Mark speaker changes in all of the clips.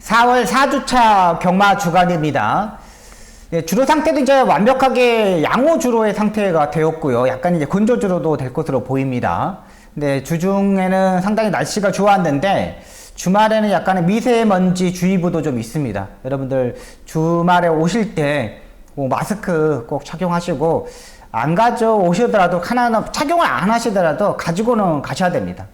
Speaker 1: 4월 4주차 경마 주간입니다. 예, 주로 상태도 이제 완벽하게 양호주로의 상태가 되었고요. 약간 이제 건조주로도 될 것으로 보입니다. 근데 주중에는 상당히 날씨가 좋았는데 주말에는 약간의 미세먼지 주의보도 좀 있습니다. 여러분들 주말에 오실 때 뭐 마스크 꼭 착용하시고 안 가져오시더라도 하나는 착용을 안 하시더라도 가지고는 가셔야 됩니다.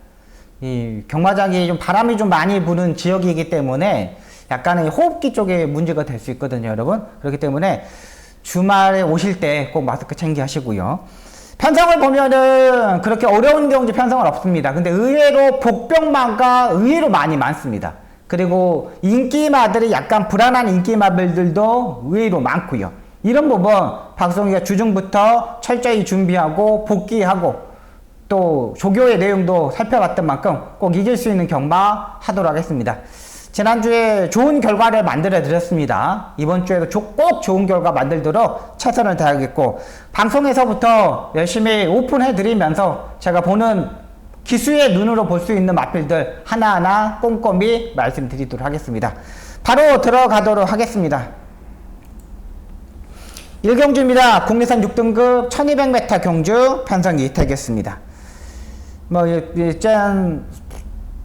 Speaker 1: 이 경마장이 좀 바람이 좀 많이 부는 지역이기 때문에 약간의 호흡기 쪽에 문제가 될 수 있거든요, 여러분. 그렇기 때문에 주말에 오실 때 꼭 마스크 챙겨 하시고요. 편성을 보면은 그렇게 어려운 경지 편성은 없습니다. 근데 의외로 복병마가 의외로 많이 많습니다. 그리고 인기마들이 약간 불안한 인기마들도 의외로 많고요. 이런 부분 박성희가 주중부터 철저히 준비하고 복귀하고 또 조교의 내용도 살펴봤던 만큼 꼭 이길 수 있는 경마 하도록 하겠습니다. 지난주에 좋은 결과를 만들어 드렸습니다. 이번 주에도 꼭 좋은 결과 만들도록 최선을 다하겠고, 방송에서부터 열심히 오픈해 드리면서 제가 보는 기수의 눈으로 볼 수 있는 마필들 하나하나 꼼꼼히 말씀드리도록 하겠습니다. 바로 들어가도록 하겠습니다. 1경주입니다. 국내산 6등급 1200m 경주 편성이 되겠습니다.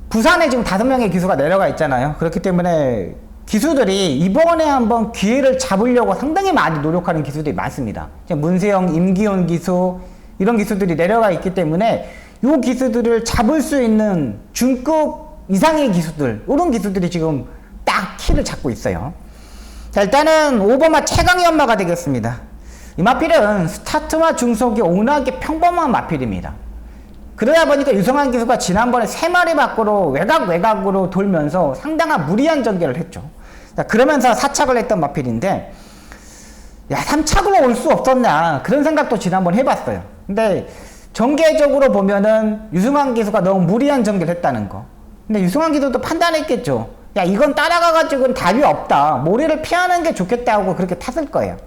Speaker 1: 부산에 지금 5명의 기수가 내려가 있잖아요. 그렇기 때문에 기수들이 이번에 한번 기회를 잡으려고 상당히 많이 노력하는 기수들이 많습니다. 문세영, 임기훈 기수 이런 기수들이 내려가 있기 때문에 이 기수들을 잡을 수 있는 중급 이상의 기수들, 이런 기수들이 지금 딱 키를 잡고 있어요. 자, 일단은 5번마 최강의 엄마가 되겠습니다. 이 마필은 스타트와 중속이 워낙에 평범한 마필입니다. 그러다 보니까 유성환 기수가 지난번에 3마리 밖으로 외곽으로 돌면서 상당한 무리한 전개를 했죠. 자, 그러면서 사착을 했던 마필인데, 야, 3착으로 올 수 없었나 그런 생각도 지난번 해봤어요. 근데 전개적으로 보면은 유승환 기수가 너무 무리한 전개를 했다는 거. 근데 유승환 기수도 판단했겠죠. 야, 이건 따라가가지고는 답이 없다. 모래를 피하는 게 좋겠다 하고 그렇게 탔을 거예요.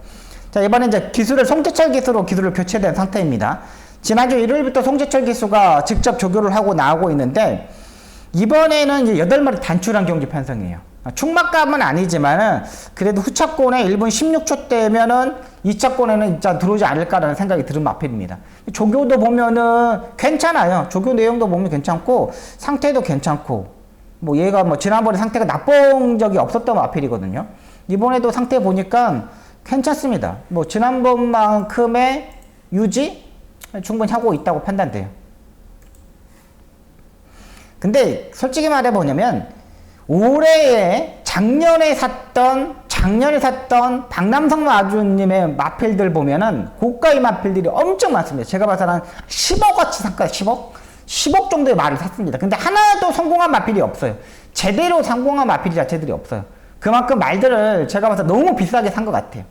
Speaker 1: 자, 이번에 이제 기수를 송재철 기수로 기수를 교체된 상태입니다. 지난주 일요일부터 송재철 기수가 직접 조교를 하고 나오고 있는데, 이번에는 이제 8마리 단출한 경기 편성이에요. 충막감은 아니지만은 그래도 후차권에 1분 16초대면은 2차권에는 진짜 들어오지 않을까라는 생각이 드는 마필입니다. 조교도 보면은 괜찮아요. 조교 내용도 보면 괜찮고 상태도 괜찮고, 뭐 얘가 뭐 지난번에 상태가 나쁜 적이 없었던 마필이거든요. 이번에도 상태 보니까 괜찮습니다. 뭐 지난번만큼의 유지 충분히 하고 있다고 판단돼요. 근데 솔직히 말해 보냐면 올해에 작년에 샀던 박남성 마주님의 마필들 보면은 고가의 마필들이 엄청 많습니다. 제가 봐서는 한 10억어치 샀거든요. 10억 정도의 말을 샀습니다. 근데 하나도 성공한 마필이 없어요. 제대로 성공한 마필 자체들이 없어요. 그만큼 말들을 제가 봐서 너무 비싸게 산 것 같아요.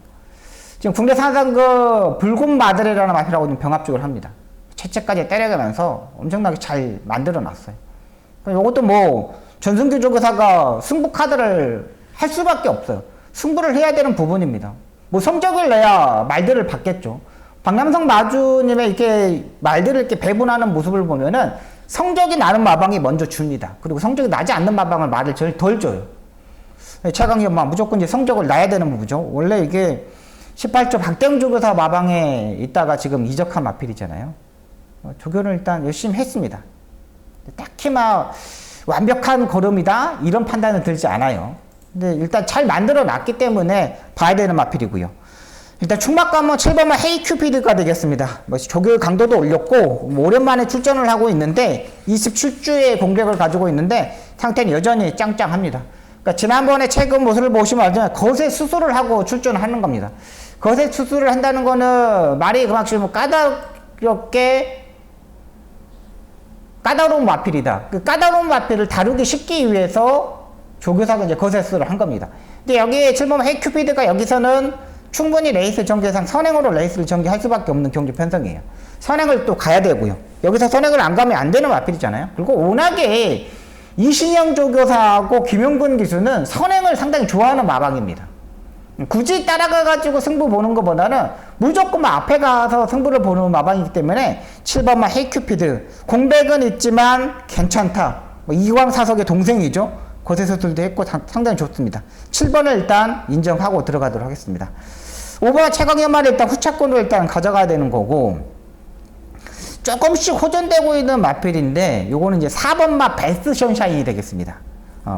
Speaker 1: 지금 국내 산상그 붉은 마들이라는 마필하고 좀 병합죽을 합니다. 채채까지 때려가면서 엄청나게 잘 만들어 놨어요. 이것도 뭐 전승규 조교사가 승부 카드를 할 수밖에 없어요. 승부를 해야 되는 부분입니다. 뭐 성적을 내야 말들을 받겠죠. 박남성 마주님의 이렇게 말들을 이렇게 배분하는 모습을 보면은 성적이 나는 마방이 먼저 줍니다. 그리고 성적이 나지 않는 마방을 말을 제일 덜 줘요. 최강희 엄마 무조건 이제 성적을 놔야 되는 부분이죠. 원래 이게 18조 박대웅 조교사 마방에 있다가 지금 이적한 마필이잖아요. 조교를 일단 열심히 했습니다. 딱히 막 완벽한 걸음이다 이런 판단은 들지 않아요. 근데 일단 잘 만들어 놨기 때문에 봐야 되는 마필이고요. 일단 충막감은 7번만 헤이큐피드가 되겠습니다. 뭐 조교 강도도 올렸고 뭐 오랜만에 출전을 하고 있는데 27주의 공격을 가지고 있는데 상태는 여전히 짱짱합니다. 그러니까 지난번에 최근 모습을 보시면 알지만 거세 수술을 하고 출전을 하는 겁니다. 거세 수술을 한다는 거는 말이 그만큼 까다로운 마필이다. 그 까다로운 마필을 다루기 쉽기 위해서 조교사가 이제 거세 수술을 한 겁니다. 근데 여기 7번 헤이큐피드가 여기서는 충분히 레이스 전개상 선행으로 레이스를 전개할 수밖에 없는 경기 편성이에요. 선행을 또 가야 되고요. 여기서 선행을 안 가면 안 되는 마필이잖아요. 그리고 워낙에 이신영 조교사하고 김용근 기수는 선행을 상당히 좋아하는 마방입니다. 굳이 따라가가지고 승부 보는 것보다는 무조건 앞에 가서 승부를 보는 마방이기 때문에 7번만 헤이큐피드 공백은 있지만 괜찮다. 뭐 이광사석의 동생이죠. 거세수술도 했고 상당히 좋습니다. 7번을 일단 인정하고 들어가도록 하겠습니다. 5번 최강연마를 일단 후차권으로 일단 가져가야 되는 거고, 조금씩 호전되고 있는 마필인데 요거는 이제 4번마 베스트 선샤인이 되겠습니다.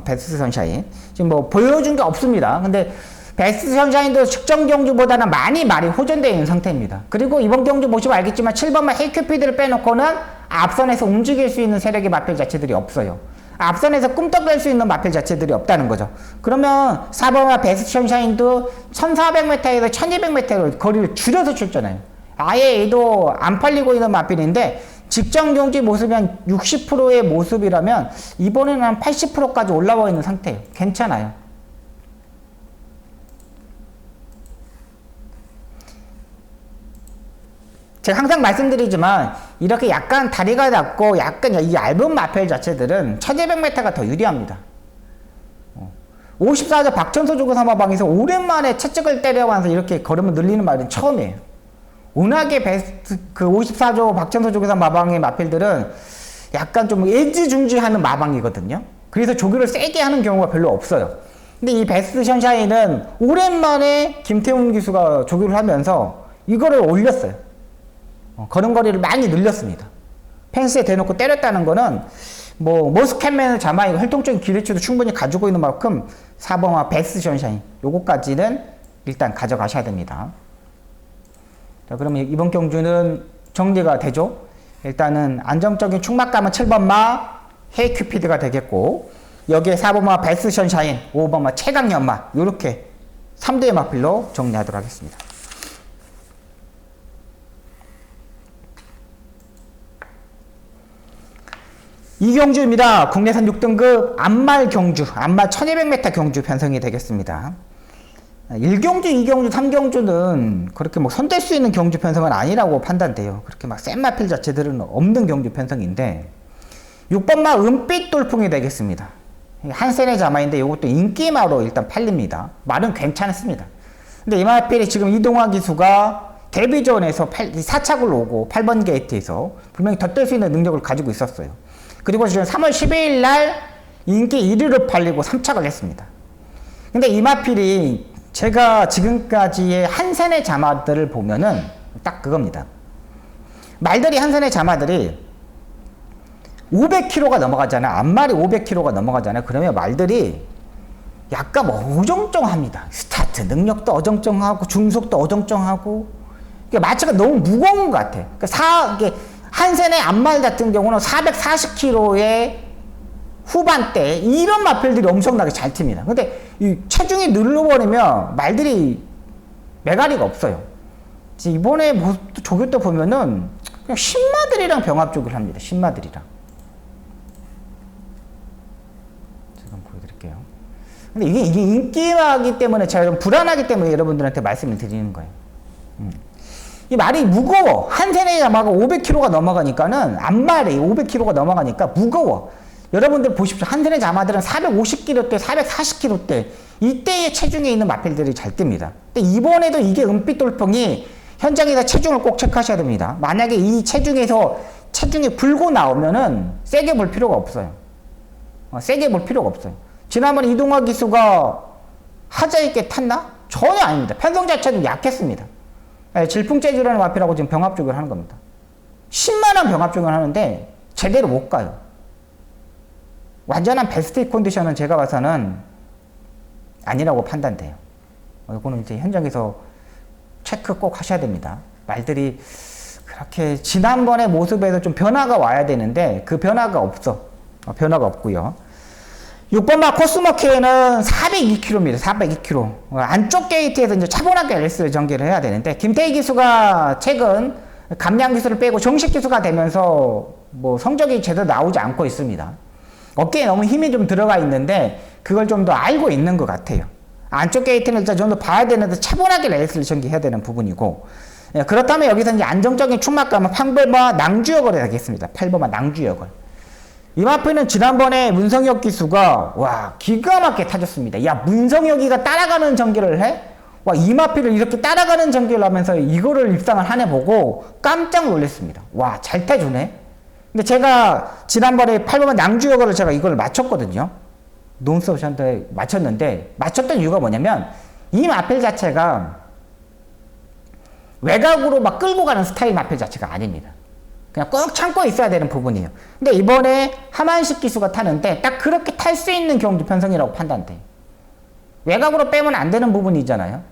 Speaker 1: 베스트 선샤인 지금 뭐 보여준 게 없습니다. 근데 베스트 선샤인도 측정 경주보다는 많이 호전되어 있는 상태입니다. 그리고 이번 경주 보시면 알겠지만 7번마 헤이큐피드를 빼놓고는 앞선에서 움직일 수 있는 세력의 마필 자체들이 없어요. 앞선에서 꿈떡댈 수 있는 마필 자체들이 없다는 거죠. 그러면 4번마 베스트 선샤인도 1400m에서 1200m로 거리를 줄여서 쳤잖아요. 아예 얘도 안 팔리고 있는 마필인데 직전 경주 모습이 한 60%의 모습이라면 이번에는 한 80%까지 올라와 있는 상태예요. 괜찮아요. 제가 항상 말씀드리지만 이렇게 약간 다리가 낮고 약간 이 얇은 마필 자체들은 1200m가 더 유리합니다. 54조 박천서 조교사마방에서 오랜만에 채찍을 때려가면서 이렇게 걸음을 늘리는 말은 처음이에요. 워낙에 베스트 그 54조 박천서 조교사 마방의 마필들은 약간 좀 애지중지하는 마방이거든요. 그래서 조교를 세게 하는 경우가 별로 없어요. 근데 이 베스트 선샤인은 오랜만에 김태훈 기수가 조교를 하면서 이거를 올렸어요. 걸음거리를 많이 늘렸습니다. 펜스에 대놓고 때렸다는 거는 뭐 머스캣맨을 자마이고 활동적인 기대치도 충분히 가지고 있는 만큼 4번화 베스트 선샤인 요거까지는 일단 가져가셔야 됩니다. 자, 그러면 이번 경주는 정리가 되죠. 일단은 안정적인 충막감은 7번마 헤이큐피드가 되겠고, 여기에 4번마 베스트 선샤인, 5번마 최강연마, 요렇게 3대의 마필로 정리하도록 하겠습니다. 이 경주입니다. 국내산 6등급 안말 경주, 안말 1200m 경주 편성이 되겠습니다. 1경주, 2경주, 3경주는 그렇게 뭐 손댈 수 있는 경주 편성은 아니라고 판단돼요. 그렇게 막 센 마필 자체들은 없는 경주 편성인데, 6번마 은빛 돌풍이 되겠습니다. 한센의 자마인데 이것도 인기마로 일단 팔립니다. 말은 괜찮습니다. 근데 이 마필이 지금 이동화 기수가 데뷔전에서 4착을 오고 8번 게이트에서 분명히 덧댈 수 있는 능력을 가지고 있었어요. 그리고 지금 3월 12일 날 인기 1위로 팔리고 3착을 했습니다. 근데 이 마필이 제가 지금까지의 한센의 자마들을 보면은 딱 그겁니다. 말들이 한센의 자마들이 500kg가 넘어가잖아요. 앞말이 500kg가 넘어가잖아요. 그러면 말들이 약간 뭐 어정쩡합니다. 스타트 능력도 어정쩡하고 중속도 어정쩡하고, 마차가 너무 무거운 것 같아. 이게 한센의 앞말 같은 경우는 440kg의 후반대 이런 마필들이 엄청나게 잘 튑니다. 근데 이 체중이 늘어버리면 말들이 메가리가 없어요. 이번에 조교 때 보면은 그냥 신마들이랑 병합조교를 합니다. 신마들이랑. 제가 보여드릴게요. 근데 이게 인기마기 때문에 제가 좀 불안하기 때문에 여러분들한테 말씀을 드리는 거예요. 이 말이 무거워. 한센의 자마가 500kg가 넘어가니까는 앞말이 500kg가 넘어가니까 무거워. 여러분들 보십시오. 한센의 자마들은 450kg대, 440kg대 이때의 체중에 있는 마필들이 잘 뜹니다. 근데 이번에도 이게 은빛 돌풍이 현장에서 체중을 꼭 체크하셔야 됩니다. 만약에 이 체중이 불고 나오면은 세게 볼 필요가 없어요. 세게 볼 필요가 없어요. 지난번에 이동화 기수가 하자 있게 탔나? 전혀 아닙니다. 편성 자체는 약했습니다. 질풍재주라는 마필하고 지금 병합조교를 하는 겁니다. 10만원 병합조교를 하는데 제대로 못 가요. 완전한 베스트 컨디션은 제가 봐서는 아니라고 판단돼요. 이거는 이제 현장에서 체크 꼭 하셔야 됩니다. 말들이 그렇게 지난번의 모습에서 좀 변화가 와야 되는데 그 변화가 없어. 변화가 없고요. 6번마 코스모케는 402kg입니다. 402kg. 안쪽 게이트에서 이제 차분하게 레이스를 전개를 해야 되는데, 김태희 기수가 최근 감량 기수를 빼고 정식 기수가 되면서 뭐 성적이 제대로 나오지 않고 있습니다. 어깨에 너무 힘이 좀 들어가 있는데 그걸 좀 더 알고 있는 것 같아요. 안쪽 게이트는 일단 좀 더 봐야 되는데 차분하게 레이스를 전개해야 되는 부분이고, 그렇다면 여기서 이제 안정적인 충막감은 8번마 낭주역을 하겠습니다. 8번마 낭주역을. 이 마필은 지난번에 문성혁 기수가 와 기가 막히게 타줬습니다. 야, 문성혁이가 따라가는 전개를 해? 와, 이 마필을 이렇게 따라가는 전개를 하면서 이거를 입상을 하네 보고 깜짝 놀랐습니다. 와, 잘 타주네. 근데 제가 지난번에 8번만 낭주역을 제가 이걸 맞췄거든요. 논스톱션트에 맞췄는데, 맞췄던 이유가 뭐냐면 이 마필 자체가 외곽으로 막 끌고 가는 스타일 마필 자체가 아닙니다. 그냥 꼭 참고 있어야 되는 부분이에요. 근데 이번에 하만식 기수가 타는데 딱 그렇게 탈 수 있는 경주 편성이라고 판단돼. 외곽으로 빼면 안 되는 부분이잖아요.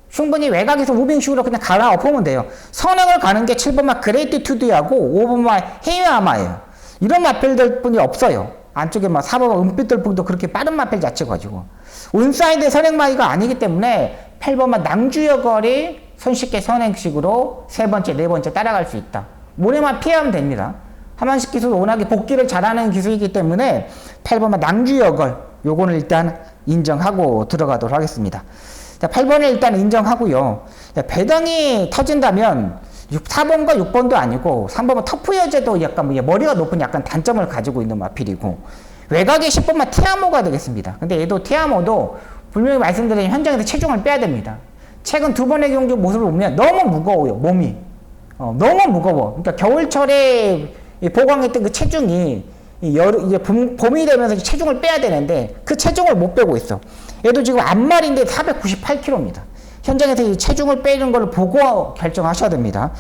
Speaker 1: 충분히 외곽에서 무빙식으로 그냥 갈아엎으면 돼요. 선행을 가는 게 7번마 그레이트 투디하고 5번마 헤이아마예요. 이런 마필들 뿐이 없어요. 안쪽에 막 4번마 은빛돌풍도 그렇게 빠른 마필 자체 가지고. 온사이드 선행마이가 아니기 때문에 8번마 낭주여걸이 손쉽게 선행식으로 세 번째, 네 번째 따라갈 수 있다. 모래만 피하면 됩니다. 하만식 기술 워낙에 복귀를 잘하는 기술이기 때문에 8번마 낭주여걸 요거는 일단 인정하고 들어가도록 하겠습니다. 자, 8번을 일단 인정하고요. 자, 배당이 터진다면 4번과 6번도 아니고 3번은 터프여제도 약간 머리가 높은 약간 단점을 가지고 있는 마필이고, 외곽에 10번만 티아모가 되겠습니다. 근데 얘도 티아모도 분명히 말씀드린 현장에서 체중을 빼야 됩니다. 최근 두 번의 경주 모습을 보면 너무 무거워요. 몸이 너무 무거워. 그러니까 겨울철에 보강했던 그 체중이 이제 봄이 되면서 체중을 빼야 되는데 그 체중을 못 빼고 있어. 얘도 지금 앞말인데 498kg입니다. 현장에서 이 체중을 빼는 걸 보고 결정하셔야 됩니다.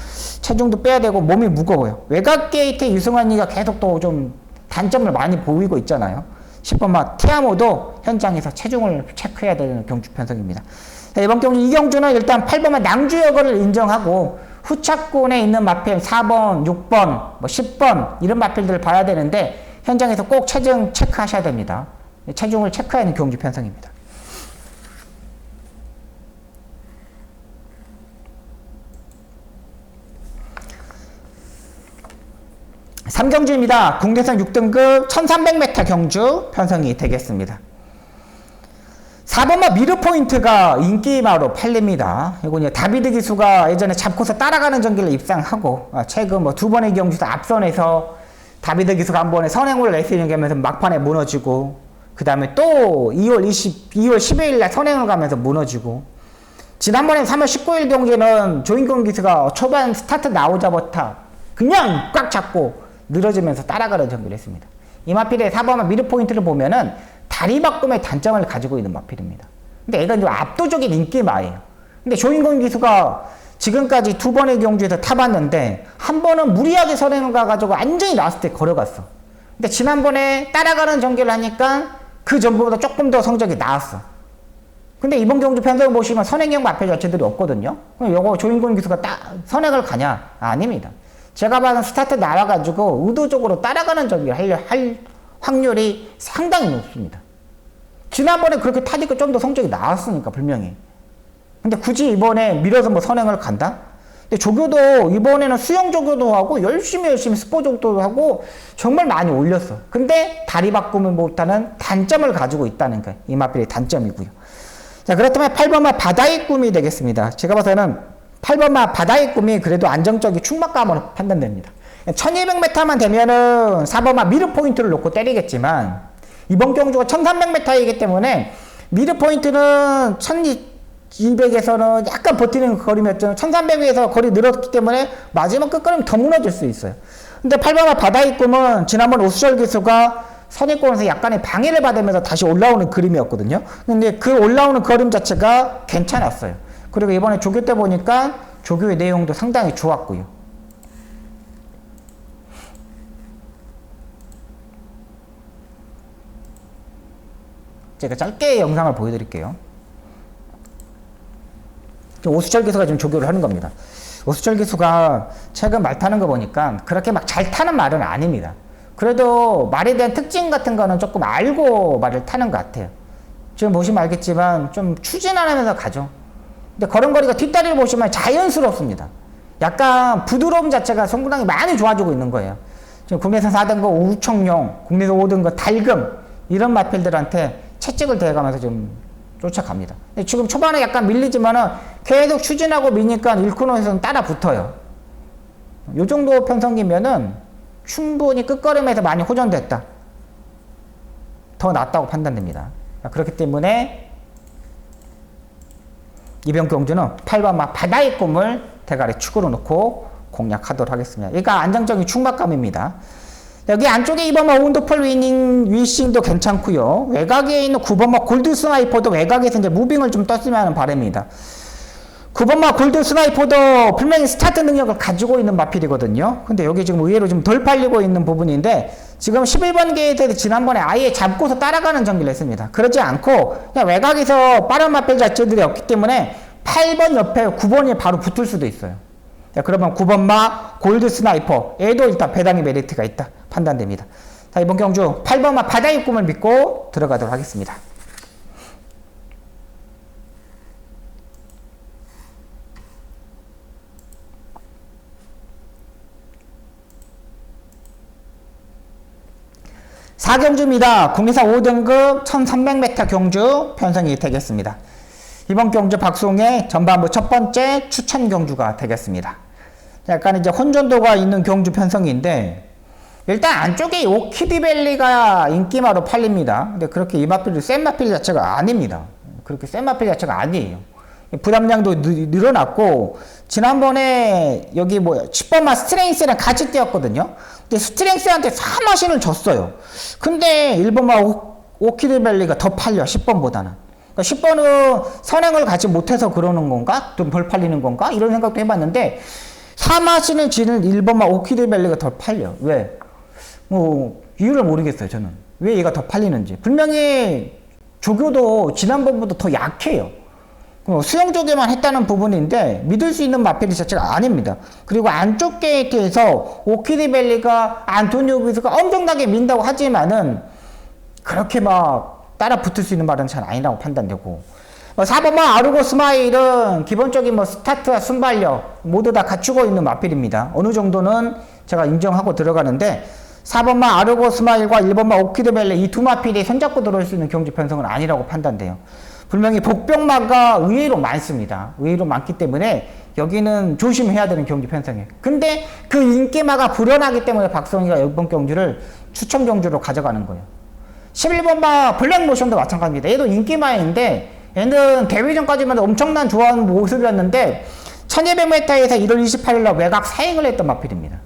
Speaker 1: 체중도 빼야 되고 몸이 무거워요. 외곽 게이트 유승환이가 계속 또 좀 단점을 많이 보이고 있잖아요. 10번마 티아모도 현장에서 체중을 체크해야 되는 경주 편성입니다. 자, 이번 경주 이 경주는 일단 8번마 낭주여거를 인정하고 후차권에 있는 마필 4번, 6번, 뭐 10번 이런 마필들을 봐야 되는데 현장에서 꼭 체중 체크하셔야 됩니다. 체중을 체크하는 경주 편성입니다. 삼경주입니다. 국내선 6등급 1300m 경주 편성이 되겠습니다. 4번마 미르포인트가 인기마로 팔립니다. 이건 다비드 기수가 예전에 잡고서 따라가는 전기를 입상하고 최근 뭐 두 번의 경주에서 앞선에서 다비드 기수가 한 번에 선행을 레슬링 하면서 막판에 무너지고, 그 다음에 또 2월 12일 날 선행을 가면서 무너지고, 지난번에 3월 19일 경기는 조인권 기수가 초반 스타트 나오자부터 그냥 꽉 잡고 늘어지면서 따라가는 전기를 했습니다. 이 마필의 4번마 미드포인트를 보면은 다리 바꿈의 단점을 가지고 있는 마필입니다. 근데 얘가 이제 압도적인 인기마예요. 근데 조인권 기수가 지금까지 두 번의 경주에서 타봤는데 한 번은 무리하게 선행을 가가지고 완전히 나왔을 때 걸어갔어. 근데 지난번에 따라가는 전개를 하니까 그 전보다 조금 더 성적이 나았어. 근데 이번 경주 편성을 보시면 선행형 마필 자체들이 없거든요. 그럼 요거 조인권 기수가 선행을 가냐? 아닙니다. 제가 봐서 스타트 나와가지고 의도적으로 따라가는 전개를 할 확률이 상당히 높습니다. 지난번에 그렇게 타니까 좀 더 성적이 나왔으니까 분명히. 근데 굳이 이번에 밀어서 뭐 선행을 간다? 근데 조교도 이번에는 수영 조교도 하고 열심히 스포 조교도 하고 정말 많이 올렸어. 근데 다리 바꾸면 못하는 단점을 가지고 있다는 게 이 마필의 단점이고요. 자, 그렇다면 8번마 바다의 꿈이 되겠습니다. 제가 봐서는 8번마 바다의 꿈이 그래도 안정적인 충막감으로 판단됩니다. 1200m만 되면은 4번마 미드 포인트를 놓고 때리겠지만 이번 경주가 1300m이기 때문에 미드 포인트는 1200에서는 약간 버티는 거리였죠. 1300에서 거리 늘었기 때문에 마지막 끝걸음 더 무너질 수 있어요. 근데 8번마 바다의 꿈은 지난번 오수철 기수가 선입권에서 약간의 방해를 받으면서 다시 올라오는 그림이었거든요. 근데 그 올라오는 그림 자체가 괜찮았어요. 그리고 이번에 조교 때 보니까 조교의 내용도 상당히 좋았고요. 제가 짧게 영상을 보여드릴게요. 오수철 기수가 지금 조교를 하는 겁니다. 오수철 기수가 최근 말 타는 거 보니까 그렇게 막 잘 타는 말은 아닙니다. 그래도 말에 대한 특징 같은 거는 조금 알고 말을 타는 것 같아요. 지금 보시면 알겠지만 좀 추진 안 하면서 가죠. 근데 걸음걸이가 뒷다리를 보시면 자연스럽습니다. 약간 부드러움 자체가 상당히 많이 좋아지고 있는 거예요. 지금 국내에서 4등급 우청용, 국내에서 5등급 달금 이런 마필들한테 채찍을 대가면서 좀 쫓아갑니다. 근데 지금 초반에 약간 밀리지만은 계속 추진하고 미니까 1코너에서는 따라 붙어요. 요 정도 편성기면은 충분히 끝걸음에서 많이 호전됐다. 더 낫다고 판단됩니다. 그렇기 때문에 이번 경주는 8번마 바다의 꿈을 대가리 축으로 놓고 공략하도록 하겠습니다. 그러니까 안정적인 충막감입니다. 여기 안쪽에 2번마 온더풀 위싱도 괜찮고요. 외곽에 있는 9번마 골드 스나이퍼도 외곽에서 이제 무빙을 좀 떴으면 하는 바람입니다. 9번마 골드 스나이퍼도 분명히 스타트 능력을 가지고 있는 마필이거든요. 근데 여기 지금 의외로 좀 덜 팔리고 있는 부분인데 지금 11번 게이트에서 지난번에 아예 잡고서 따라가는 전기를 했습니다. 그러지 않고 그냥 외곽에서 빠른 마필 자체들이 없기 때문에 8번 옆에 9번이 바로 붙을 수도 있어요. 자, 그러면 9번마 골드 스나이퍼 얘도 일단 배당의 메리트가 있다 판단됩니다. 자, 이번 경주 8번마 바다의 꿈을 믿고 들어가도록 하겠습니다. 사경주입니다. 국내산 5등급 1300m 경주 편성이 되겠습니다. 이번 경주 박송의 전반부 첫 번째 추천 경주가 되겠습니다. 약간 이제 혼전도가 있는 경주 편성인데 일단 안쪽에 오키드밸리가 인기마로 팔립니다. 근데 그렇게 이 마필이 센 마필 자체가 아닙니다. 그렇게 센 마필 자체가 아니에요. 부담량도 늘어났고 지난번에 여기 10번마 스트렝스랑 같이 뛰었거든요. 근데 스트렝스한테 3마신을 줬어요. 근데 1번마 오키드밸리가 더 팔려 10번보다는. 그러니까 10번은 선행을 가지 못해서 그러는 건가? 좀 덜 팔리는 건가? 이런 생각도 해봤는데 3마신을 지는 1번마 오키드밸리가 더 팔려. 왜? 이유를 모르겠어요, 저는. 왜 얘가 더 팔리는지. 분명히 조교도 지난번보다 더 약해요. 수영 조개만 했다는 부분인데 믿을 수 있는 마필이 자체가 아닙니다. 그리고 안쪽 게이트에서 오키드밸리가 안토니오 기수가 엄청나게 민다고 하지만은 그렇게 막 따라 붙을 수 있는 말은 잘 아니라고 판단되고 4번마 아르고 스마일은 기본적인 스타트와 순발력 모두 다 갖추고 있는 마필입니다. 어느 정도는 제가 인정하고 들어가는데 4번마 아르고 스마일과 1번마 오키드밸리 이 두 마필이 손잡고 들어올 수 있는 경주 편성은 아니라고 판단돼요. 분명히 복병마가 의외로 많습니다. 의외로 많기 때문에 여기는 조심해야 되는 경주 편성이에요. 근데 그 인기마가 불어나기 때문에 박성희가 이번 경주를 추천 경주로 가져가는 거예요. 11번마 블랙모션도 마찬가지입니다. 얘도 인기마인데 얘는 대회전까지만 엄청난 좋아하는 모습이었는데 1200m에서 1월 28일날 외곽 사행을 했던 마필입니다.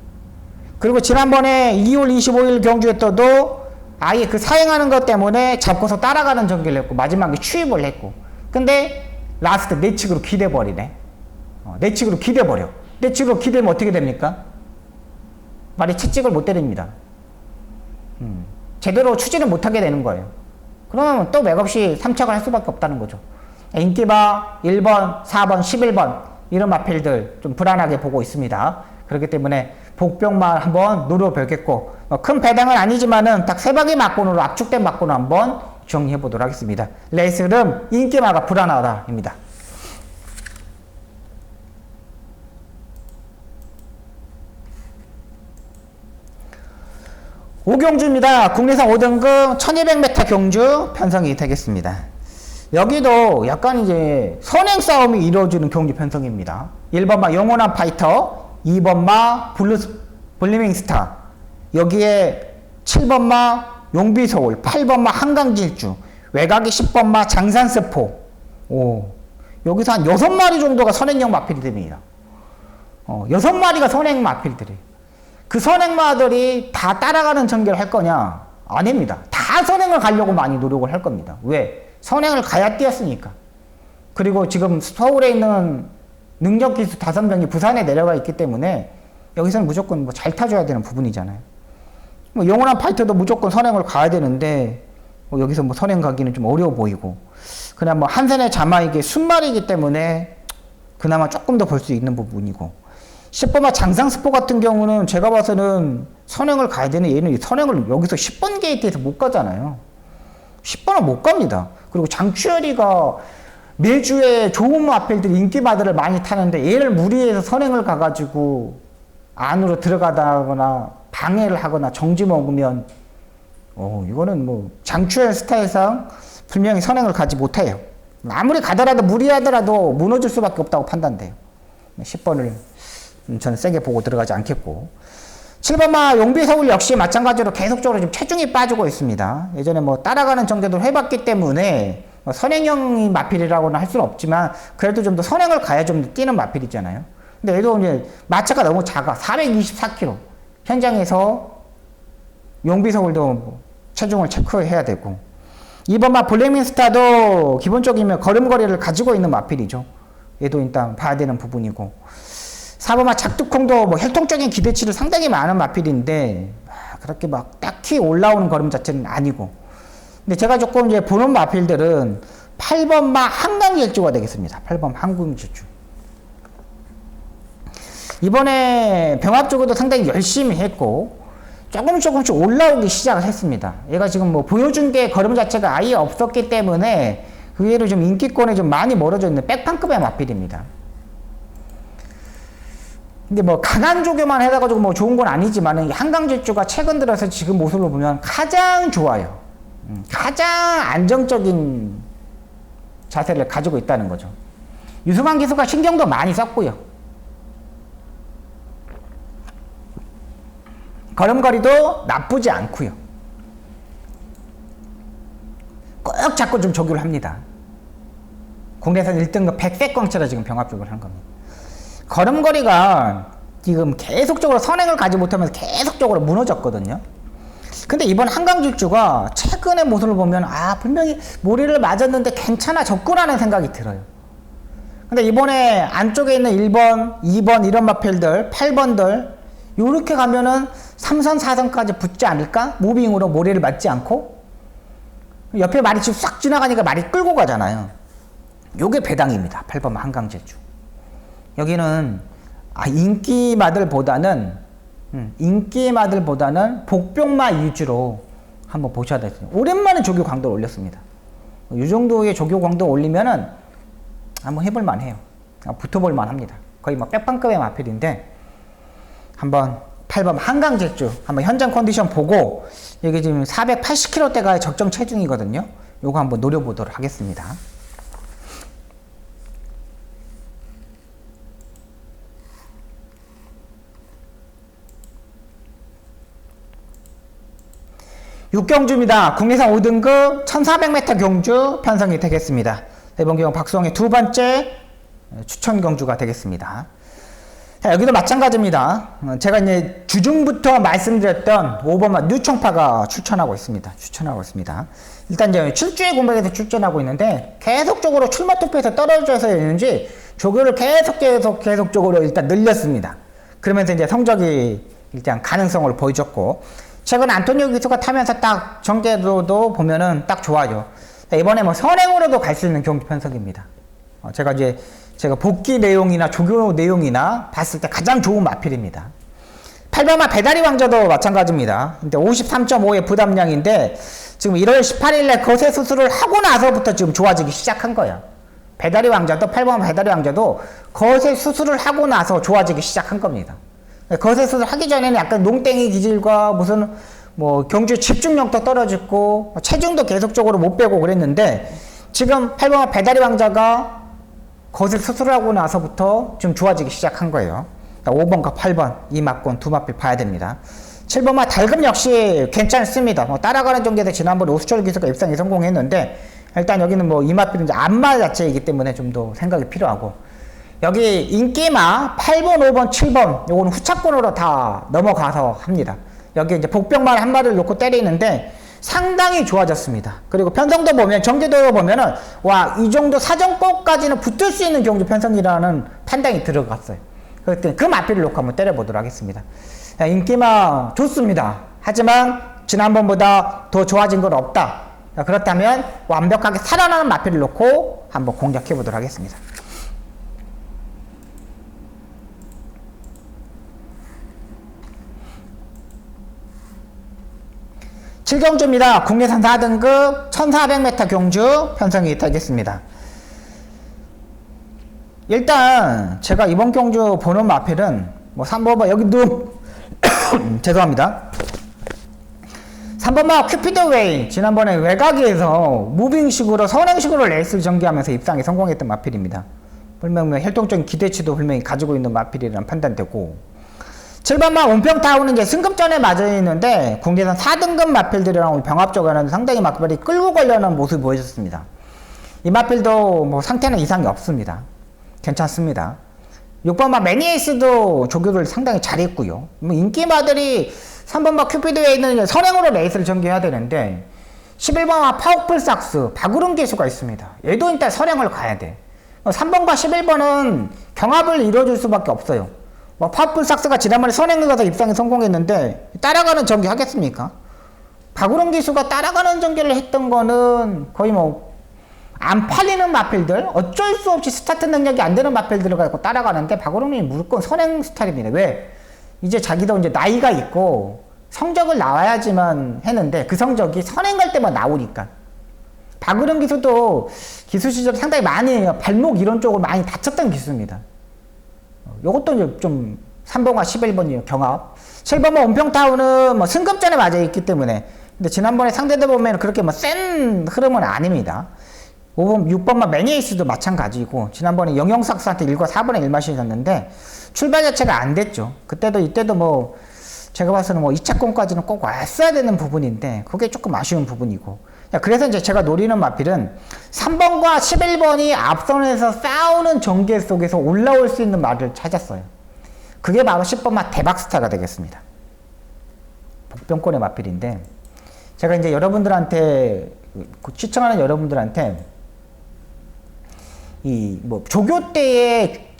Speaker 1: 그리고 지난번에 2월 25일 경주에 떠도 아예 그 사행하는 것 때문에 잡고서 따라가는 전기를 했고 마지막에 추입을 했고 근데 라스트 내측으로 기대버리네. 내측으로 기대버려. 내측으로 기대면 어떻게 됩니까? 말이 채찍을 못 때립니다. 제대로 추진을 못하게 되는 거예요. 그러면 또 맥없이 3착을 할 수밖에 없다는 거죠. 인기마 1번, 4번, 11번 이런 마필들 좀 불안하게 보고 있습니다. 그렇기 때문에 복병만 한번 노려보겠고 큰 배당은 아니지만은 딱 세 방의 막곤으로 압축된 막곤을 한번 정리해 보도록 하겠습니다. 레이스 흐름 인기마가 불안하다입니다. 오경주입니다. 국내산 5등급 1200m 경주 편성이 되겠습니다. 여기도 약간 이제 선행 싸움이 이루어지는 경주 편성입니다. 1번마 영원한 파이터, 2번마 블리밍스타, 여기에 7번마 용비서울, 8번마 한강질주, 외곽에 10번마 장산스포. 여기서 한 6마리 정도가 선행형 마필이 됩니다. 6마리가 선행 마필들이. 그 선행마들이 다 따라가는 전개를 할 거냐? 아닙니다. 다 선행을 가려고 많이 노력을 할 겁니다. 왜? 선행을 가야 뛰었으니까. 그리고 지금 서울에 있는 능력기수 5명이 부산에 내려가 있기 때문에 여기서는 무조건 잘 타줘야 되는 부분이잖아요. 영원한 파이터도 무조건 선행을 가야 되는데 여기서 선행 가기는 좀 어려워 보이고 그냥 한산의 자마에게 순말이기 때문에 그나마 조금 더 볼 수 있는 부분이고 10번마 장상스포 같은 경우는 제가 봐서는 선행을 가야 되는 얘는 선행을 여기서 10번 게이트에서 못 가잖아요. 10번은 못 갑니다. 그리고 장추열이가 매주에 좋은 마필들이 인기마들을 많이 타는데 얘를 무리해서 선행을 가가지고 안으로 들어가다거나 방해를 하거나 정지 먹으면 이거는 장추열 스타일상 분명히 선행을 가지 못해요. 아무리 가더라도 무리하더라도 무너질 수밖에 없다고 판단돼요. 10번을 저는 세게 보고 들어가지 않겠고 7번마 용비서울 역시 마찬가지로 계속적으로 좀 체중이 빠지고 있습니다. 예전에 따라가는 정도도 해봤기 때문에 선행형 마필이라고는 할 수는 없지만 그래도 좀 더 선행을 가야 좀 더 뛰는 마필이잖아요. 근데 얘도 이제 마차가 너무 작아. 424kg. 현장에서 용비서울도 뭐 체중을 체크해야 되고, 2번 마 블랙민스타도 기본적이면 걸음걸이를 가지고 있는 마필이죠. 얘도 일단 봐야 되는 부분이고, 4번 마 작두콩도 뭐 혈통적인 기대치를 상당히 많은 마필인데 그렇게 막 딱히 올라오는 걸음 자체는 아니고, 근데 제가 조금 이제 보는 마필들은 8번 마 한강질주가 되겠습니다. 8번 한강질주. 이번에 병합 쪽에도 상당히 열심히 했고 조금씩 올라오기 시작을 했습니다. 얘가 지금 뭐 보여준 게 걸음 자체가 아예 없었기 때문에 의외로 좀 인기권에 좀 많이 멀어져 있는 백판급의 마필입니다. 근데 뭐 강한 조교만 해가지고 뭐 좋은 건 아니지만 한강질주가 최근 들어서 지금 모습을 보면 가장 좋아요. 가장 안정적인 자세를 가지고 있다는 거죠. 유승환 기수가 신경도 많이 썼고요. 걸음걸이도 나쁘지 않고요. 꼭 자꾸 좀 조교를 합니다. 국내에서 1등급 100세 꽝치라 지금 병합조교를 하는 겁니다. 걸음걸이가 지금 계속적으로 선행을 가지 못하면서 계속적으로 무너졌거든요. 근데 이번 한강질주가 최근의 모습을 보면 분명히 모리를 맞았는데 괜찮아졌구나는 생각이 들어요. 근데 이번에 안쪽에 있는 1번, 2번 이런 마필들, 8번들 요렇게 가면은 3선, 4선까지 붙지 않을까? 무빙으로 모리를 맞지 않고 옆에 말이 지금 싹 지나가니까 말이 끌고 가잖아요. 요게 배당입니다. 8번 한강질주. 여기는 인기마들보다는 복병마 위주로 한번 보셔야 되겠습니다. 오랜만에 조교 강도를 올렸습니다. 이 정도의 조교 강도 올리면은 한번 해볼만 해요. 붙어볼만 합니다. 거의 뭐 백판급의 마필인데 한번 8번 한강질주 한번 현장 컨디션 보고, 여기 지금 480kg대가 적정 체중이거든요. 요거 한번 노려보도록 하겠습니다. 육경주입니다. 국내산 5등급 1400m 경주 편성이 되겠습니다. 이번 경우 박수홍의 두 번째 추천 경주가 되겠습니다. 자, 여기도 마찬가지입니다. 제가 이제 주중부터 말씀드렸던 5번마 뉴청파가 추천하고 있습니다. 일단 이제 출주의 공백에서 출전하고 있는데 계속적으로 출마 투표에서 떨어져서 있는지 조교를 계속적으로 일단 늘렸습니다. 그러면서 이제 성적이 일단 가능성을 보여줬고, 최근 안토니오 기수가 타면서 딱 전개도도 보면은 딱 좋아요. 이번에 뭐 선행으로도 갈 수 있는 경기 편성입니다. 제가 복귀 내용이나 조교 내용이나 봤을 때 가장 좋은 마필입니다. 8번마 배다리 왕자도 마찬가지입니다. 근데 53.5의 부담량인데 지금 1월 18일에 거세 수술을 하고 나서부터 지금 좋아지기 시작한 거예요. 배다리 왕자도 8번마 배다리 왕자도 거세 수술을 하고 나서 좋아지기 시작한 겁니다. 거세 수술 하기 전에는 약간 농땡이 기질과 무슨 뭐 경주 집중력도 떨어졌고 체중도 계속적으로 못 빼고 그랬는데, 지금 8번마 배다리 왕자가 거세 수술을 하고 나서부터 좀 좋아지기 시작한 거예요. 5번과 8번 이 막권 두 마필 봐야 됩니다. 7번마 달금 역시 괜찮습니다. 뭐 따라가는 정도에서 지난번에 오수철 기수가 입상에 성공했는데, 일단 여기는 뭐 이 마필은 이제 안마 자체이기 때문에 좀 더 생각이 필요하고, 여기 인기마 8번, 5번, 7번 요거는 후차권으로 다 넘어가서 합니다. 여기 이제 복병만 한 마리를 놓고 때리는데 상당히 좋아졌습니다. 그리고 편성도 보면 정제도 보면은 이 정도 사정법까지는 붙을 수 있는 경주 편성이라는 판단이 들어갔어요. 그때 그 마필을 놓고 한번 때려보도록 하겠습니다. 인기마 좋습니다. 하지만 지난번보다 더 좋아진 건 없다. 그렇다면 완벽하게 살아나는 마필을 놓고 한번 공략해 보도록 하겠습니다. 7경주입니다. 국내산 4등급 1400m 경주 편성이 되겠습니다. 일단 제가 이번 경주 보는 마필은 뭐 3번마 여기도 죄송합니다. 3번마 큐피드웨이, 지난번에 외곽에서 무빙식으로 선행식으로 레이스를 전개하면서 입상에 성공했던 마필입니다. 분명히 혈통적인 기대치도 분명히 가지고 있는 마필이라는 판단되고, 7번마 온평타운은 이제 승급전에 맞아 있는데 국내산 4등급 마필들이랑 병합적으로는 상당히 마필이 끌고 가려는 모습을 보여줬습니다. 이 마필도 뭐 상태는 이상이 없습니다. 괜찮습니다. 6번마 매니에이스도 조교를 상당히 잘했고요. 뭐 인기마들이 3번마 큐피드에 있는 선행으로 레이스를 전개해야 되는데 11번마 파워풀삭스 박우름 기수가 있습니다. 얘도 일단 선행을 가야 돼. 3번과 11번은 경합을 이뤄줄 수밖에 없어요. 파워풀삭스가 지난번에 선행을 가서 입상에 성공했는데 따라가는 전개 하겠습니까? 박우름 기수가 따라가는 전개를 했던 거는 거의 안 팔리는 마필들, 어쩔 수 없이 스타트 능력이 안 되는 마필들을 갖고 따라가는데 박우름이 무조건 선행 스타일입니다. 왜? 이제 자기도 이제 나이가 있고 성적을 나와야지만 했는데 그 성적이 선행 갈 때만 나오니까. 박우름 기수도 기수 시절 상당히 많이 발목 이런 쪽으로 많이 다쳤던 기수입니다. 요것도 이제 좀 3번과 11번이요, 경합. 7번은 온평타운은 승급전에 맞아 있기 때문에. 근데 지난번에 상대들 보면 그렇게 센 흐름은 아닙니다. 5번, 6번만 매니에이스도 마찬가지고, 지난번에 영영삭스한테 1과 4번에 1마시셨는데, 출발 자체가 안 됐죠. 이때도 제가 봐서는 2차권까지는 꼭 왔어야 되는 부분인데, 그게 조금 아쉬운 부분이고. 그래서 이제 제가 노리는 마필은 3번과 11번이 앞선에서 싸우는 전개 속에서 올라올 수 있는 말을 찾았어요. 그게 바로 10번마 대박스타가 되겠습니다. 복병권의 마필인데, 제가 이제 여러분들한테, 시청하는 여러분들한테, 조교 때에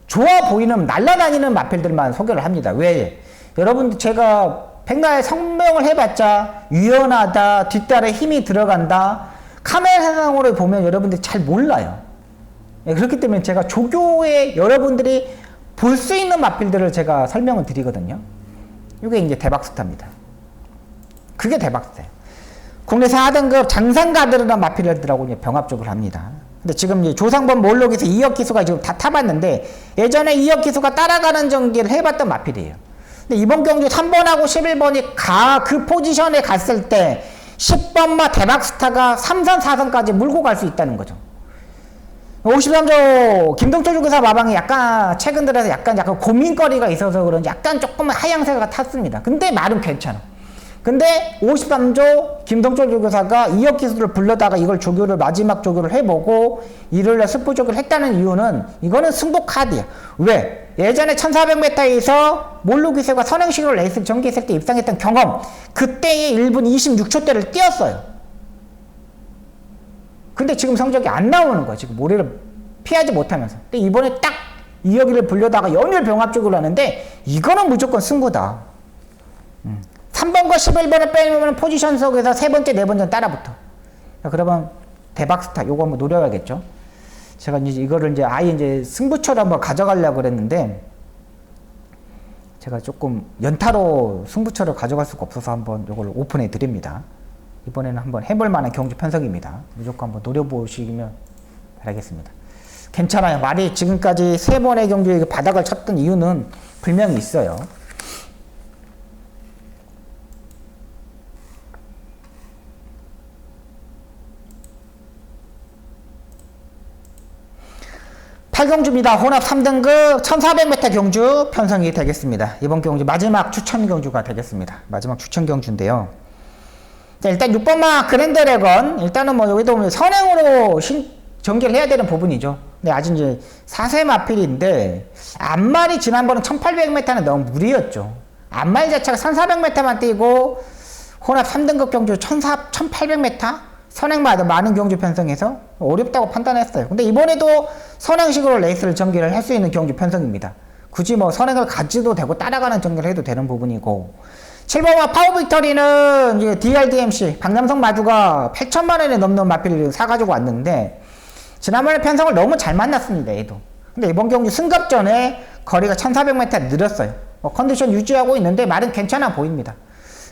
Speaker 1: 좋아 보이는 날아다니는 마필들만 소개를 합니다. 왜? 여러분들 제가 백날 성명을 해봤자 유연하다, 뒷달에 힘이 들어간다, 카메라상으로 보면 여러분들이 잘 몰라요. 그렇기 때문에 제가 조교에 여러분들이 볼 수 있는 마필들을 제가 설명을 드리거든요. 이게 이제 대박스타입니다. 그게 대박스타예요. 국내 4등급 장상가들이나 마필들하고 병합적으로 합니다. 근데 지금 이제 조상범 몰록에서 2억 기수가 지금 다 타봤는데 예전에 2억 기수가 따라가는 전기를 해봤던 마필이에요. 근데 이번 경주 3번하고 11번이 그 포지션에 갔을 때 10번마 대박스타가 3선, 4선까지 물고 갈 수 있다는 거죠. 53조 김동철 주교사 마방이 약간 최근 들어서 약간 고민거리가 있어서 그런지 약간 조금 하향세가 탔습니다. 근데 말은 괜찮아. 근데 53조 김동철 조교사가 2억 기수를 불러다가 이걸 마지막 조교를 해보고 일요일날 스포 조교를 했다는 이유는 이거는 승부 카드야. 왜? 예전에 1400m에서 몰루 기수가 선행식으로 레이스 전개했을 때 입상했던 경험, 그때의 1분 26초대를 뛰었어요. 근데 지금 성적이 안 나오는 거야. 지금 모래를 피하지 못하면서. 근데 이번에 딱 2억을 불려다가 연일 병합적으로 하는데 이거는 무조건 승부다. 3번과 11번을 빼면 포지션 속에서 세 번째, 네 번째는 따라붙어. 그러면 대박스타 요거 한번 노려야겠죠. 제가 이거를 아예 승부처럼 한번 가져가려고 그랬는데 제가 조금 연타로 승부처를 가져갈 수가 없어서 한번 요걸 오픈해 드립니다. 이번에는 한번 해볼 만한 경주 편성입니다. 무조건 한번 노려보시면 바라겠습니다. 괜찮아요. 말이 지금까지 3번의 경주에 바닥을 쳤던 이유는 분명히 있어요. 경주입니다. 혼합 3등급 1400m 경주 편성이 되겠습니다. 이번 경주 마지막 추천 경주가 되겠습니다. 마지막 추천 경주인데요. 자, 일단 6번마 그랜드래건, 일단은 여기도 선행으로 전개를 해야 되는 부분이죠. 근데 아직 이제 4세 마필인데, 앞말이 지난번은 1800m는 너무 무리였죠. 앞말 자체가 1400m만 뛰고, 혼합 3등급 경주 1800m? 선행마다 많은 경주 편성에서 어렵다고 판단했어요. 근데 이번에도 선행식으로 레이스를 전개를 할 수 있는 경주 편성입니다. 굳이 선행을 가지도 되고 따라가는 전개를 해도 되는 부분이고, 7번마 파워빅터리는 이제 DRDMC 박남성 마주가 8천만 원에 넘는 마필을 사가지고 왔는데 지난번에 편성을 너무 잘 만났습니다. 얘도. 근데 이번 경주 승급전에 거리가 1400m 늘었어요. 컨디션 유지하고 있는데 말은 괜찮아 보입니다.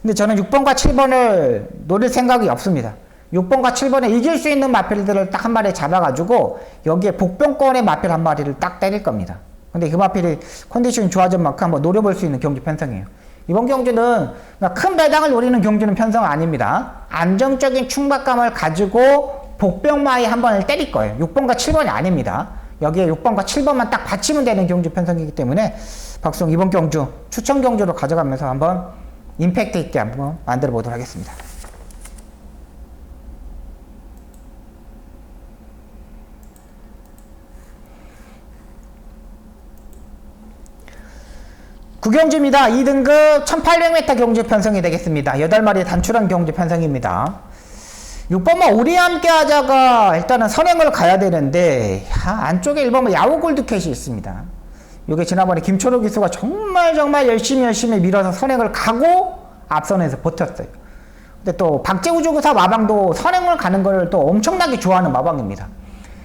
Speaker 1: 근데 저는 6번과 7번을 노릴 생각이 없습니다. 6번과 7번에 이길 수 있는 마필들을 딱 한 마리 잡아가지고 여기에 복병권의 마필 한 마리를 딱 때릴 겁니다. 근데 그 마필이 컨디션이 좋아진 만큼 한번 노려볼 수 있는 경주 편성이에요. 이번 경주는 큰 배당을 노리는 경주는 편성 아닙니다. 안정적인 충박감을 가지고 복병마에 한 번을 때릴 거예요. 6번과 7번이 아닙니다. 여기에 6번과 7번만 딱 받치면 되는 경주 편성이기 때문에 박수홍 이번 경주 추천 경주로 가져가면서 한번 임팩트 있게 한번 만들어 보도록 하겠습니다. 구경주입니다. 2등급 1800m 경주 편성이 되겠습니다. 8마리의 단출한 경주 편성입니다. 6번마 우리 함께 하자가 일단은 선행을 가야 되는데 안쪽에 1번마 야후 골드캣이 있습니다. 이게 지난번에 김철호 기수가 정말 열심히 밀어서 선행을 가고 앞선에서 버텼어요. 근데 또 박재우 조교사 마방도 선행을 가는 걸 또 엄청나게 좋아하는 마방입니다.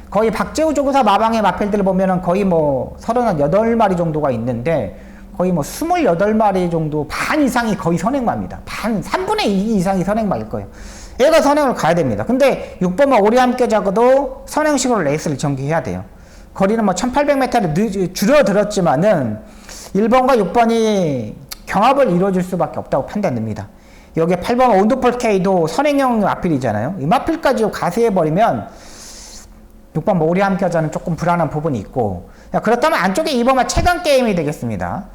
Speaker 1: 거의 박재우 조교사 마방의 마필들을 보면은 거의 뭐 38마리 정도가 있는데 거의 뭐 28마리 정도 반 이상이 거의 선행마입니다. 3분의 2 이상이 선행마일 거예요. 얘가 선행을 가야 됩니다. 근데 6번마 오리 함께 자고도 선행식으로 레이스를 전개해야 돼요. 거리는 뭐 1800m를 줄어들었지만은 1번과 6번이 경합을 이루어줄 수밖에 없다고 판단됩니다. 여기에 8번 온도폴 K도 선행형 마필이잖아요. 이 마필까지 가세해버리면 6번 오리 함께 하자는 조금 불안한 부분이 있고, 그렇다면 안쪽에 2번만 최강 게임이 되겠습니다.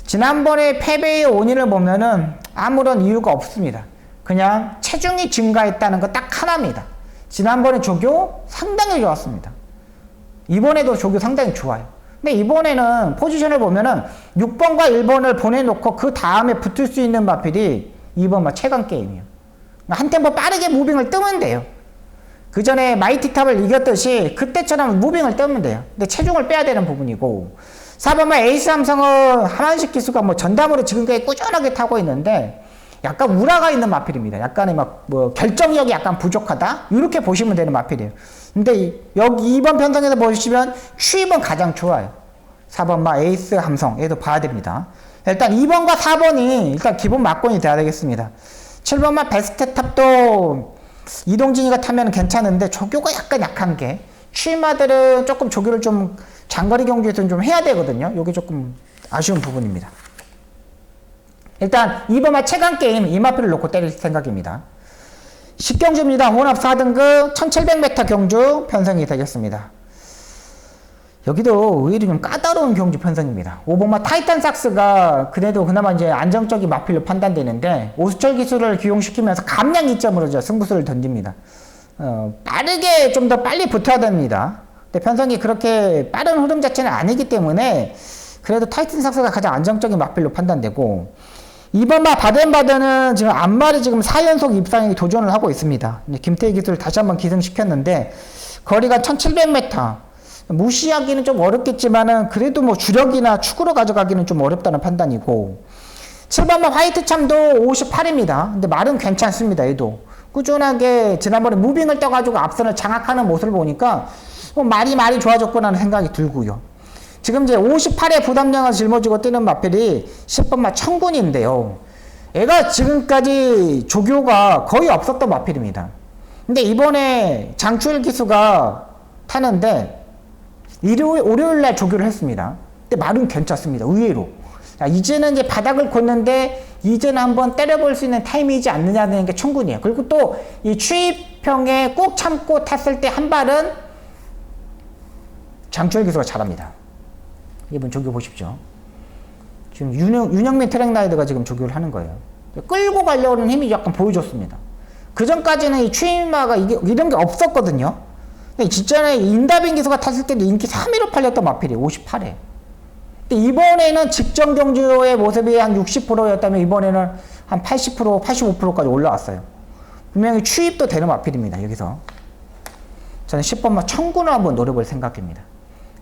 Speaker 1: 지난번에 패배의 원인을 보면은 아무런 이유가 없습니다. 그냥 체중이 증가했다는 거 딱 하나입니다. 지난번에 조교 상당히 좋았습니다. 이번에도 조교 상당히 좋아요. 근데 이번에는 포지션을 보면은 6번과 1번을 보내놓고 그 다음에 붙을 수 있는 마필이 2번만 최강 게임이에요. 한 템포 빠르게 무빙을 뜨면 돼요. 그 전에 마이티탑을 이겼듯이 그때처럼 무빙을 뜨면 돼요. 근데 체중을 빼야 되는 부분이고, 4번만 에이스 삼성은 하만식 기수가 뭐 전담으로 지금까지 꾸준하게 타고 있는데 약간 우라가 있는 마필입니다. 약간의 뭐 결정력이 약간 부족하다? 이렇게 보시면 되는 마필이에요. 근데 여기 2번 편성에서 보시면 추입은 가장 좋아요. 4번만 에이스 함성 얘도 봐야 됩니다. 일단 2번과 4번이 일단 기본 막권이 돼야 되겠습니다. 7번만 베스트 탑도 이동진이가 타면 괜찮은데 조교가 약간 약한 게 추임마들은 조금 조교를 좀 장거리 경주에서는 좀 해야 되거든요. 이게 조금 아쉬운 부분입니다. 일단 2번만 최강 게임 이마필을 놓고 때릴 생각입니다. 10경주입니다. 혼합 4등급 1700m 경주 편성이 되겠습니다. 여기도 의외로 좀 까다로운 경주 편성입니다. 5번마 타이탄 삭스가 그래도 그나마 이제 안정적인 마필로 판단되는데 오수철 기술을 기용시키면서 감량 이점으로 승부수를 던집니다. 빠르게 좀 더 빨리 붙어야 됩니다. 근데 편성이 그렇게 빠른 흐름 자체는 아니기 때문에 그래도 타이탄 삭스가 가장 안정적인 마필로 판단되고, 2번마 바덴바덴은 지금 앞말이 지금 4연속 입상에 도전을 하고 있습니다. 김태희 기술을 다시 한번 기승시켰는데 거리가 1700m. 무시하기는 좀 어렵겠지만은 그래도 뭐 주력이나 축으로 가져가기는 좀 어렵다는 판단이고, 7번마 화이트 참도 58입니다. 근데 말은 괜찮습니다. 얘도 꾸준하게 지난번에 무빙을 떠가지고 앞선을 장악하는 모습을 보니까 말이 좋아졌구나 하는 생각이 들고요. 지금 이제 58의 부담량을 짊어지고 뛰는 마필이 10번마 청군인데요. 얘가 지금까지 조교가 거의 없었던 마필입니다. 근데 이번에 장추일 기수가 타는데 월요일날 조교를 했습니다. 근데 말은 괜찮습니다. 의외로. 자, 이제는 이제 바닥을 걷는데 이제는 한번 때려볼 수 있는 타임이지 않느냐는 게 충분해요. 그리고 또 이 추입형에 꼭 참고 탔을 때 한 발은 장추일 기수가 잘합니다. 이번 조교 보십시오. 지금 윤영민 트랙라이더가 지금 조교를 하는 거예요. 끌고 가려는 힘이 약간 보여줬습니다. 그 전까지는 이 추임마가 이런 게 없었거든요. 진짜는 인다빈 기수가 탔을 때도 인기 3위로 팔렸던 마필이 58회. 근데 이번에는 직전 경주의 모습이 한 60%였다면 이번에는 한 80%, 85%까지 올라왔어요. 분명히 추입도 되는 마필입니다. 여기서 저는 10번마 청군을 한번 노려볼 생각입니다.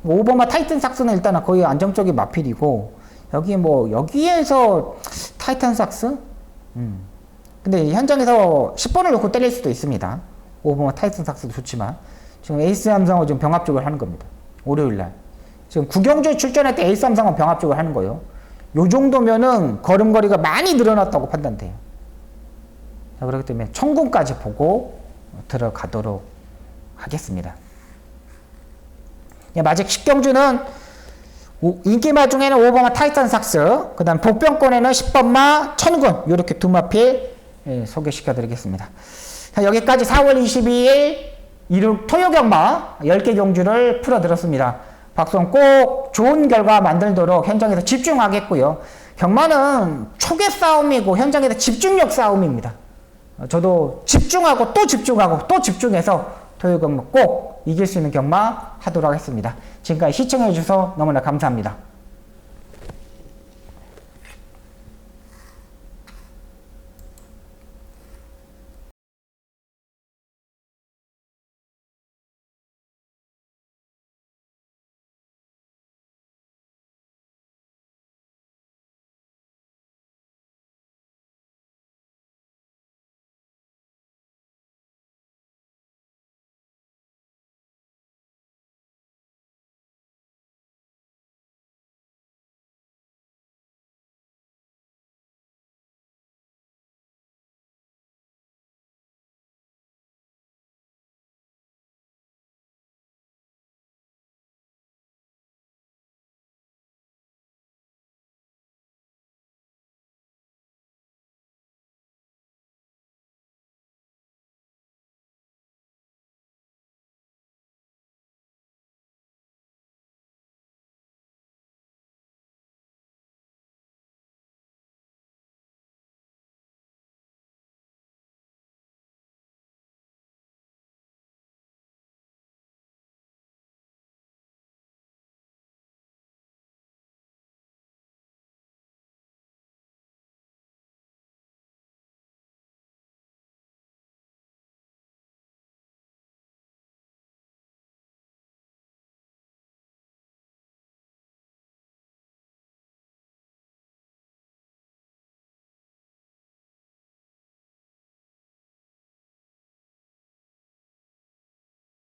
Speaker 1: 5번마 타이탄 삭스는 일단은 거의 안정적인 마필이고, 여기에서 타이탄 삭스? 근데 현장에서 10번을 놓고 때릴 수도 있습니다. 5번마 타이탄 삭스도 좋지만 지금 에이스 삼성은 지금 병합 쪽을 하는 겁니다. 월요일날. 지금 구경주에 출전할 때 에이스 삼성은 병합 쪽을 하는 거예요. 요 정도면은 걸음거리가 많이 늘어났다고 판단돼요. 자, 그렇기 때문에 청군까지 보고 들어가도록 하겠습니다. 마지막 10경주는 인기마 중에는 5번마 타이탄 삭스, 그 다음 복병권에는 10번마 천군, 이렇게 두 마필 소개시켜 드리겠습니다. 자, 여기까지 4월 22일 토요 경마 10개 경주를 풀어드렸습니다. 박수홍 꼭 좋은 결과 만들도록 현장에서 집중하겠고요. 경마는 초계 싸움이고 현장에서 집중력 싸움입니다. 저도 집중하고 또 집중하고 또 집중해서 토요 경마 꼭 이길 수 있는 경마 하도록 하겠습니다. 지금까지 시청해 주셔서 너무나 감사합니다.